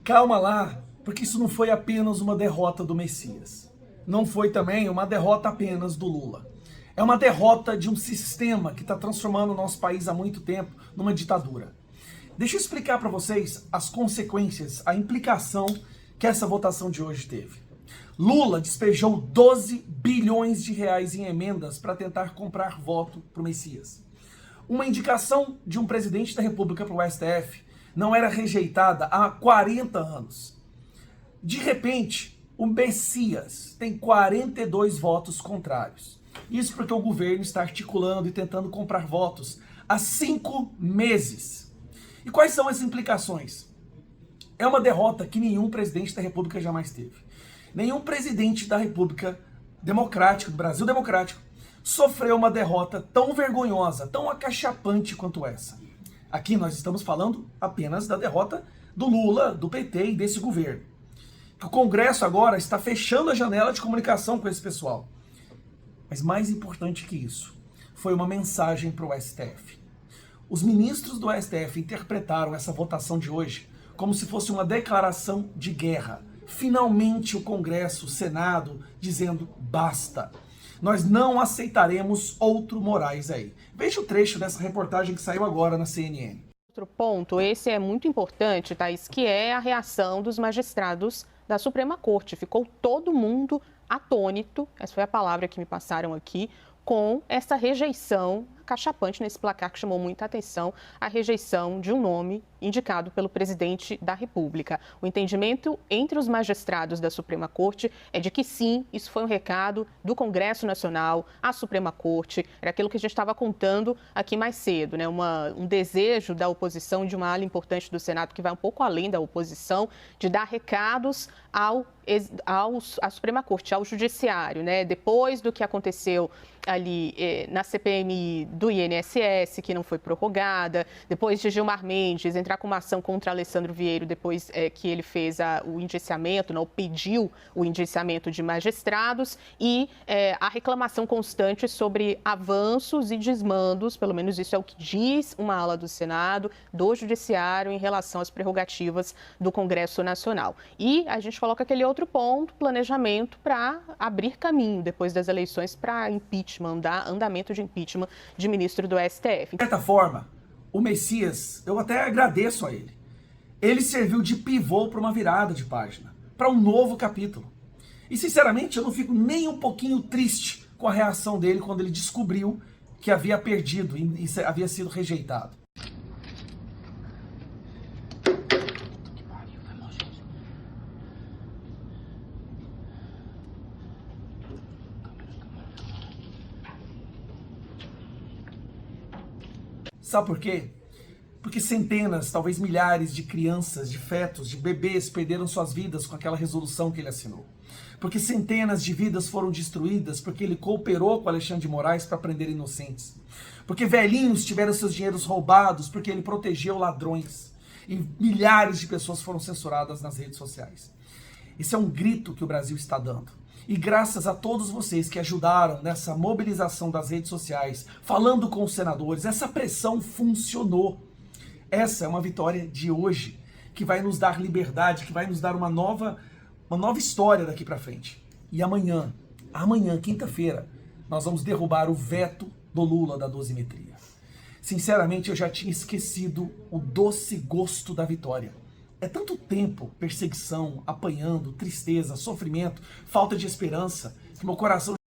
Calma lá, porque isso não foi apenas uma derrota do Messias. Não foi também uma derrota apenas do Lula. É uma derrota de um sistema que está transformando o nosso país há muito tempo numa ditadura. Deixa eu explicar para vocês as consequências, a implicação que essa votação de hoje teve. Lula despejou 12 bilhões de reais em emendas para tentar comprar voto para o Messias. Uma indicação de um presidente da República para o STF não era rejeitada há 40 anos. De repente, o Messias tem 42 votos contrários. Isso porque o governo está articulando e tentando comprar votos há 5 meses. E quais são as implicações? É uma derrota que nenhum presidente da República jamais teve. Nenhum presidente da República Democrática, do Brasil Democrático, sofreu uma derrota tão vergonhosa, tão acachapante quanto essa. Aqui nós estamos falando apenas da derrota do Lula, do PT e desse governo. O Congresso agora está fechando a janela de comunicação com esse pessoal. Mas mais importante que isso, foi uma mensagem para o STF. Os ministros do STF interpretaram essa votação de hoje como se fosse uma declaração de guerra. Finalmente o Congresso, o Senado, dizendo basta. Nós não aceitaremos outro Moraes aí. Veja o trecho dessa reportagem que saiu agora na CNN. Outro ponto, esse é muito importante, Thaís, que é a reação dos magistrados da Suprema Corte. Ficou todo mundo atônito, essa foi a palavra que me passaram aqui, com essa rejeição cachapante nesse placar que chamou muita atenção, a rejeição de um nome indicado pelo presidente da República. O entendimento entre os magistrados da Suprema Corte é de que sim, isso foi um recado do Congresso Nacional à Suprema Corte, era aquilo que a gente estava contando aqui mais cedo, né? Um desejo da oposição, de uma ala importante do Senado que vai um pouco além da oposição, de dar recados à Suprema Corte, ao Judiciário, né? Depois do que aconteceu ali na CPMI do INSS, que não foi prorrogada, depois de Gilmar Mendes entrar com uma ação contra Alessandro Vieiro, depois que ele fez o indiciamento, não, pediu o indiciamento de magistrados, e a reclamação constante sobre avanços e desmandos, pelo menos isso é o que diz uma ala do Senado, do Judiciário, em relação às prerrogativas do Congresso Nacional. E a gente coloca aquele outro ponto, planejamento para abrir caminho, depois das eleições, para impeachment, andamento de impeachment de ministro do STF. De certa forma, o Messias, eu até agradeço a ele. Ele serviu de pivô para uma virada de página, para um novo capítulo. E sinceramente, eu não fico nem um pouquinho triste com a reação dele quando ele descobriu que havia perdido e havia sido rejeitado. Sabe por quê? Porque centenas, talvez milhares de crianças, de fetos, de bebês perderam suas vidas com aquela resolução que ele assinou. Porque centenas de vidas foram destruídas porque ele cooperou com Alexandre de Moraes para prender inocentes. Porque velhinhos tiveram seus dinheiros roubados porque ele protegeu ladrões. E milhares de pessoas foram censuradas nas redes sociais. Esse é um grito que o Brasil está dando. E graças a todos vocês que ajudaram nessa mobilização das redes sociais, falando com os senadores, essa pressão funcionou. Essa é uma vitória de hoje, que vai nos dar liberdade, que vai nos dar uma nova história daqui para frente. E amanhã, quinta-feira, nós vamos derrubar o veto do Lula da dosimetria. Sinceramente, eu já tinha esquecido o doce gosto da vitória. É tanto tempo, perseguição, apanhando, tristeza, sofrimento, falta de esperança, que meu coração